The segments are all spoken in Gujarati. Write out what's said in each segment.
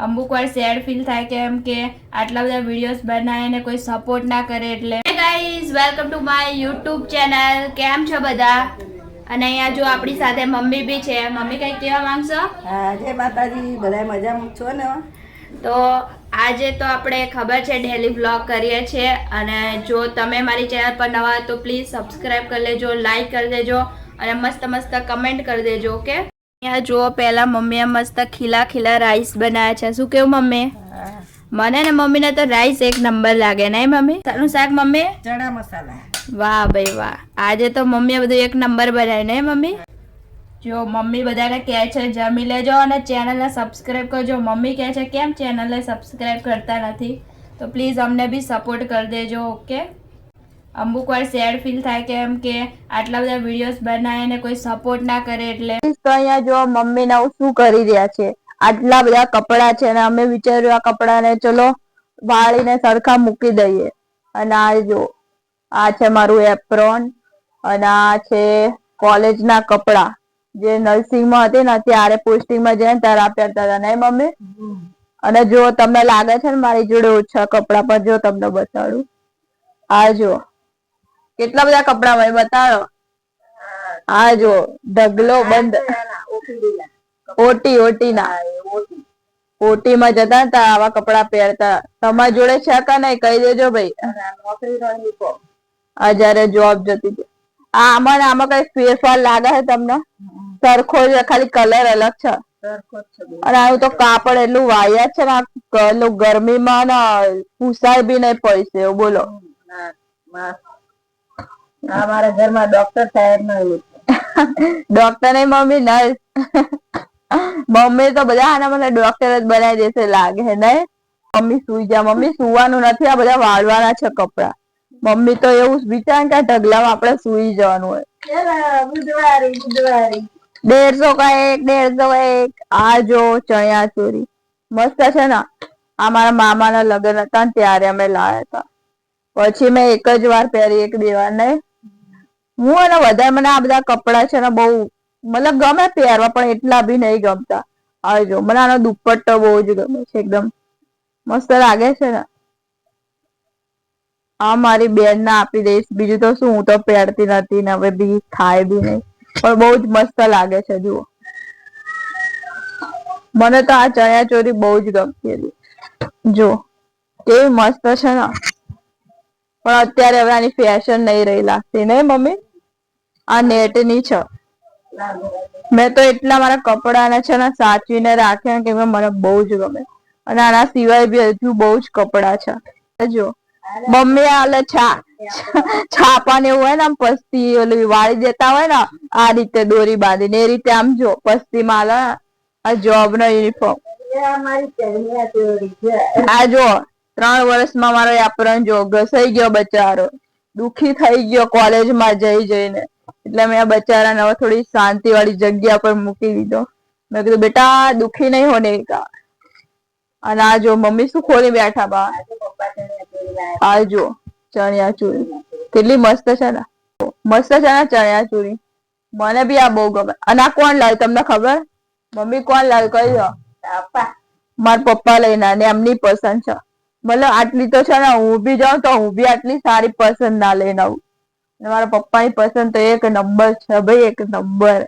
અમુક વાર સેડ ફીલ થાય કે આટલા બધા વિડીયોઝ બનાવે ને કોઈ સપોર્ટ ના કરે એટલે guys welcome to my YouTube channel. કેમ છો બધા? અને અહીંયા જો આપણી સાથે મમ્મી બી છે. મમ્મી કંઈ કહેવા માંગશો? હા, જય માતાજી. બધા મજામાં છો ને? તો આજે તો આપણે ખબર છે ડેલી વ્લોગ કરીએ છીએ અને જો તમે મારી ચેનલ પર નવા તો પ્લીઝ સબસ્ક્રાઇબ કરી લેજો, લાઈક કરી દેજો અને મસ્ત મસ્ત કમેન્ટ કરી દેજો. ઓકે, અહીંયા જો પહેલા મમ્મીએ મસ્ત ખીલા ખીલા રાઈસ બનાવ્યા છે. શું કેવું મમ્મી? મને ને મમ્મીને તો રાઈસ એક નંબર લાગે નહીં મમ્મી? શાનું શાક મમ્મી? ચણા મસાલા. વાહ ભાઈ વાહ, આજે તો મમ્મીએ બધું એક નંબર બનાવ્યું નહીં મમ્મી? જો મમ્મી બધાને કહે છે જમી લેજો અને ચેનલને સબસ્ક્રાઇબ કરજો. મમ્મી કહે છે કેમ ચેનલને સબસ્ક્રાઇબ કરતા નથી? તો પ્લીઝ અમને બી સપોર્ટ કરી દેજો. ઓકે, અમુક વાર સેડ ફીલ થાય કે આટલા બધા વિડીયોઝ બનાવે ને કોઈ સપોર્ટ ના કરે એટલે. તો અહીંયા જો મમ્મી ને શું કરી રહ્યા છે, આટલા બધા કપડાં છે ને અમે વિચાર્યું આ કપડાને ચલો વાળીને સરખા મૂકી દઈએ. અને આ જો આ છે મારું એપ્રોન અને આ છે કોલેજના કપડા જે નર્સિંગમાં હતી ને ત્યારે પોસ્ટિંગમાં જઈને ત્યારે પહેરતા હતા નહીં મમ્મી? અને જો તમને લાગે છે ને મારી જોડે ઓછા કપડા પર જો તમને બતાડું. આ જો કેટલા બધા કપડા ભાઈ બતાડો. આ જો ઢગલો બંધ ઓટી ના ઓટી માં જતા હતા આવા કપડા પહેરતા. તમારી જોડે છે કે નહીં કહી દેજો ભાઈ. આ જયારે જોબ જતી હતી આમાં કઈ ફેરફાર લાગે છે તમને? સરખો છે, ખાલી કલર અલગ છે. અને આનું તો કાપડ એટલું વાયા છે ને ગરમીમાં ને પૂસાય બી નહીં પડશે એવું. બોલો, અમારા ઘરમાં ડોક્ટર સાહેબ નહીં. ડોક્ટર નહીં મમ્મી, નર્સ. મમ્મી તો બધા આના મને ડોક્ટર જ બનાવી દેશે લાગે છે નહીં? મમ્મી સુઈ જા. મમ્મી સુવાનું નથી, આ બધા વાળવાના છે કપડા. મમ્મી તો એવું વિચાર કે ઢગલામાં આપણે સુઈ જવાનું હોય. બુધવારી 150 का 150 આ જો ચણિયા ચોરી મસ્ત છે ને. આ મારા મામાના લગ્ન હતા ને ત્યારે અમે લાવ્યા હતા. પછી મેં એક જ વાર પહેરી, એક બે વાર નહીં. હું અને વધારે મને આ બધા કપડા છે ને બહુ મતલબ ગમે પહેરવા પણ એટલા બી નહીં ગમતા. આ જો મને આનો દુપટ્ટો બહુ જ ગમે છે, એકદમ મસ્ત લાગે છે ને. આ મારી બેન ને આપી દઈશ, બીજું તો શું, હું તો પહેરતી નથી ને હવે બી થાય બી નહીં, પણ બહુ જ મસ્ત લાગે છે. જુઓ, મને તો આ ચણિયા ચોરી બહુ જ ગમતી હતી. જો કેવી મસ્ત છે ને. પણ અત્યારે હવે આની ફેશન નહીં રહી લાગતી નહીં મમ્મી? આ નેટની છે. મેં તો એટલા મારા કપડાને છે ને સાચવીને રાખ્યા કે મને બહુ જ ગમે. અને આના સિવાય બી હજુ બહુ જ કપડા છે. જો મમ્મી આલે છાપા ને એવું હોય ને આમ પસ્તી ઓલી વાળી દેતા હોય ને આ રીતે દોરી બાંધીને એ રીતે આમ જો પસ્તી માં આલે. આ જોબ નો યુનિફોર્મ. આ જો 3 વર્ષમાં મારો એપ્રોન જો ઘસાઈ ગયો બચારો, દુખી થઈ ગયો કોલેજમાં જઈને. એટલે મેં આ બચારાને હવે થોડી શાંતિ વાળી જગ્યા પર મૂકી દીધો. મેં કીધું બેટા દુખી નહીં હોને કા. અને આ જો મમ્મી શું ખોલી બેઠા બા. આ જો ચણિયા ચોરી કેટલી મસ્ત છે ને. મસ્ત છે ને ચણિયા ચોરી. મને બી આ બહુ ગમે. અને આ કોણ લાવ્યું તમને ખબર? મમ્મી કોણ લાવ્યું કહી દો. મારા પપ્પા લઈને અને એમની પસંદ છે. મતલબ આટલી તો છે ને હું બી જાઉં તો હું બી આટલી સારી પસંદ ના લઈને આવું. મારા પપ્પાની પસંદ તો એક નંબર છે ભાઈ, એક નંબર.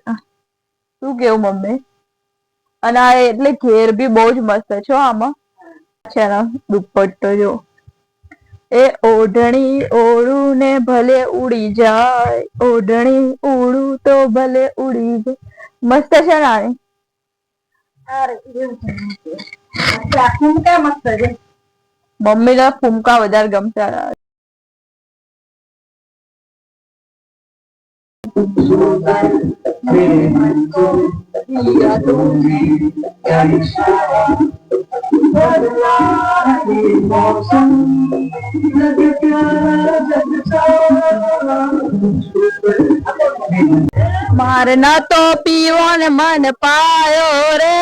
શું કેવું મમ્મી? અને આ એટલે ઘેર બી બહુ જ મસ્ત છે આમાં છે ને દુપટ્ટો. જો એ ઓઢણી ઓળું ને ભલે ઉડી જાય, ઓઢણી ઉડું તો ભલે ઉડી જાય. મસ્ત છે ને આની. ફૂમકા મસ્ત છે. મમ્મી ને ફૂમકા વધારે ગમતા. મારે ના તો પીવો ને મન પાયો રે,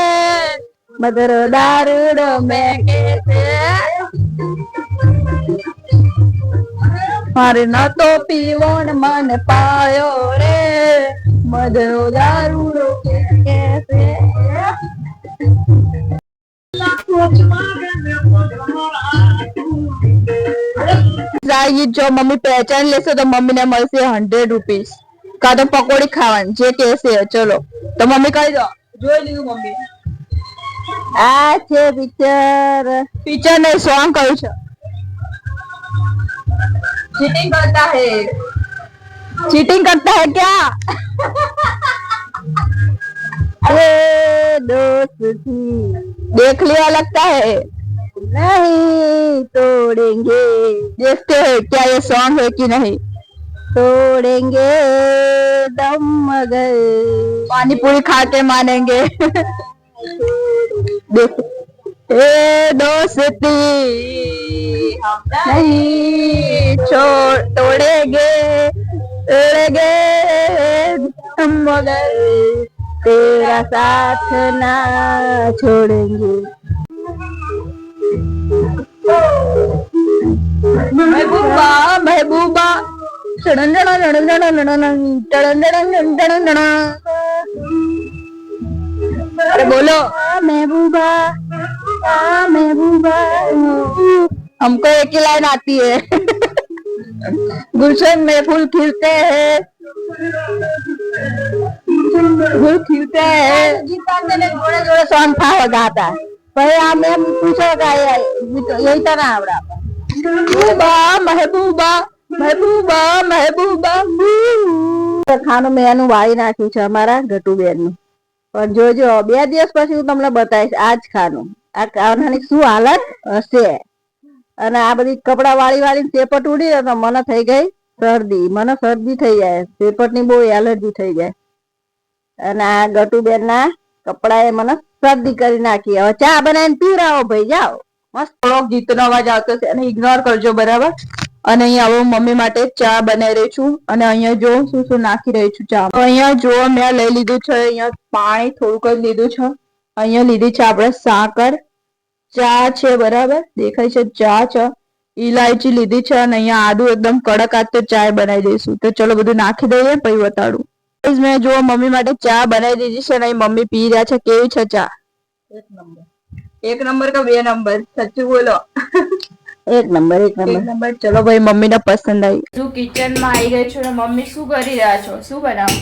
મધરો દારૂડો મેં કે છે. મારે ના તો પીવો ને મન પાયો રે, મધરો દારૂડો કે છે. જો મમ્મી પહેચાન લેશે તો મમ્મીને મળશે 100 રૂપીસ, કાં તો પકોડી ખાવાની જે કહેશે. ચલો તો મમ્મી કહી દો. જોઈ લીધું મમ્મી. આ છે પિક્ચર. પિક્ચર નહીં, સોંગ કયું છે? चीटिंग करता है, चीटिंग करता है क्या? ये दोस्ती देख लिया लगता है, नहीं तोड़ेंगे, देखते हैं क्या ये सॉन्ग है कि नहीं. तोड़ेंगे दम मगर पानी पूरी खा के मानेंगे. देखो ए दोस्ती हम नहीं तोड़ेंगे, तोड़ेंगे हम मगर तेरा साथ ना छोड़ेंगे. महबूबा महबूबा अरे बोलो. महबूबा महबूबा हमको एक ही लाइन आती है. गुलशन में फूल खिलते हैं, फूल खिलते हैं. जोड़े जोड़े सॉन्ग था गाता है भाई. आप मैं पूछो यही था ना हमरा. महबूबा महबूबा महबूबा महबूबा. ખાનું મેનું વાળી નાખ્યું છે અમારા ગટુબેન નું. પણ જોજો 2 દિવસ પછી હું તમને બતાવીશ આ જ ખાનું. આ ખાનાની શું હાલત હશે. અને આ બધી કપડા વાળી વાળી પેપટ ઉડી તો મને થઈ ગઈ શરદી. મને શરદી થઈ જાય, પેપટ ની બહુ એલર્જી થઈ જાય. અને આ ગટુબેન ના કપડા એ મને શરદી કરી નાખી. હવે ચા બનાવીને પીવડાવો ભાઈ, જાઓ. મસ્ત થોડોક ગીતનો અવાજ આવતો છે અને ઇગ્નોર કરજો, બરાબર. અને અહીંયા હવે મમ્મી માટે ચા બનાવી રહી છું અને અહીંયા જો શું શું નાખી રહી છું ચા. અહીંયા જો મેં લઈ લીધું છે, અહીંયા પાણી થોડુંક જ લીધું છે. અહીંયા લીધી છે આપણે સાકર, ચા છે, બરાબર દેખાય છે, ચા છે, ઇલાયચી લીધી છે અને અહીંયા આદુ એકદમ કડક આજ તો ચાય બનાવી દઈશું. તો ચલો બધું નાખી દઈએ પછી બતાડું. મેં જો મમ્મી માટે ચા બનાવી દીધી છે અને અહીં મમ્મી પી રહ્યા છે. કેવી છે ચા? 1 નંબર का 2 નંબર? સાચું બોલો. 1 નંબર 1 નંબર 1 નંબર. ચલો ભાઈ, મમ્મીને પસંદ આવી. શું કિચન માં આવી ગઈ છું અને મમ્મી શું કરી રહ્યા છો? શું બનાવો?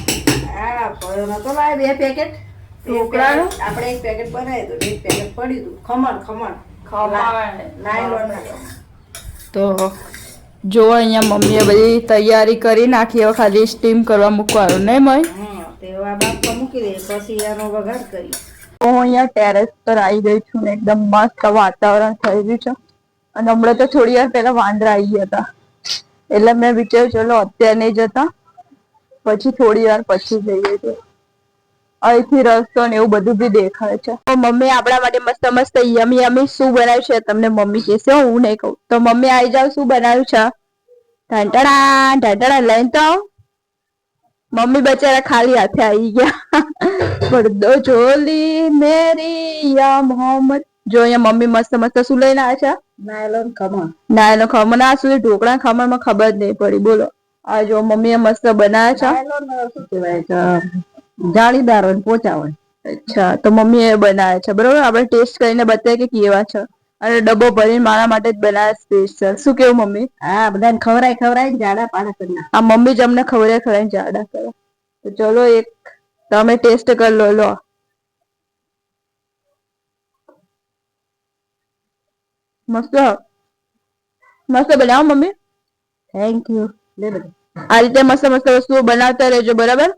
આ પડ્યો નતો લાય 2 પેકેટ ઢોકળાનું. આપણે 1 પેકેટ બનાવ્યું હતું, 1 પેકેટ પડ્યું હતું. ખમણ નાયલોન. તો જો અહીંયા મમ્મીએ બધી તૈયારી કરી નાખી. હવે ખાલી સ્ટીમ કરવા મૂકવાનું નહીં મય? તેવા બાફવા મૂકી દે પછી એનો વઘાર કરી. હું અહીંયા ટેરેસ પર આવી ગઈ છું ને એકદમ મસ્ત વાતાવરણ થઈ રહ્યું છે. અને હમણાં તો થોડી વાર પહેલા વાંદરા આવી ગયા હતા એટલે મેં વિચાર્યું ચલો અત્યારે નહીં જતા, પછી થોડી વાર પછી જઈએ. તો અહીંથી રસ્તો ને એવું બધું બી દેખાય છે. તો મમ્મી આપણા માટે મસ્ત મસ્ત યમી યમી શું બનાવ્યું છે તમને મમ્મી કહેશે, હું નહીં કહું. તો મમ્મી આવી જાવ, શું બનાવ્યું છે? ઢાંટણા ઢાંટણા લઈને તો મમ્મી બચારા ખાલી હાથે આવી ગયા. પડદો ચોલી મેરી યા મોહમ્મદ. જો અહીંયા મમ્મી મસ્ત મસ્ત શું લઈને આવ્યા છે? નાયલોન ખમણ. નાયલોન ખમણ. આ સુધી ઢોકળા ખમણમાં ખબર જ નહીં પડી. બોલો. આ જો મમ્મીએ મસ્ત બનાવ્યા છે. નાયલોન શું કહેવાય છે? જાળીદાર હોય, પોચા હોય. અચ્છા, તો મમ્મી એ બનાવ્યા છે, બરોબર. આપણે ટેસ્ટ કરીને બતાવીએ કે કેવા છે. અને ડબ્બો ભરીને મારા માટે જ બનાવ્યા સ્પેશિયલ. શું કેવું મમ્મી? હા, બધાને ખવરાય જાડા પાડા કરી નાખ. આ મમ્મી જ અમને ખવડાવીને જાડા કરે. તો ચલો એક તમે ટેસ્ટ કરી લો. લો મસ્ત મસ્ત બનાવો મમ્મી. Thank you. લે બધું આ રીતે મસ્ત મસ્ત વસ્તુઓ બનાવતા રહેજો, બરાબર.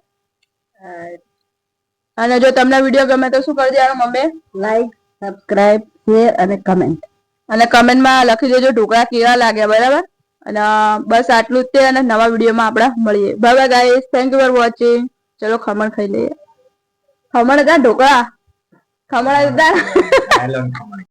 અને જો તમને વિડીયો ગમે તો શું કરી દેવાનું મમ્મી? લાઈક, સબસ્ક્રાઇબ, શેર અને કમેન્ટ. અને કમેન્ટમાં લખી દેજો ઢોકળા કેવા લાગ્યા, બરાબર. અને બસ આટલું જ તે. અને નવા વિડીયોમાં આપણે મળીએ. Bye bye guys, thank you for watching. ચલો ખમણ ખાઈ લઈએ. ખમણ હતા ઢોકળા, ખમણ હતા.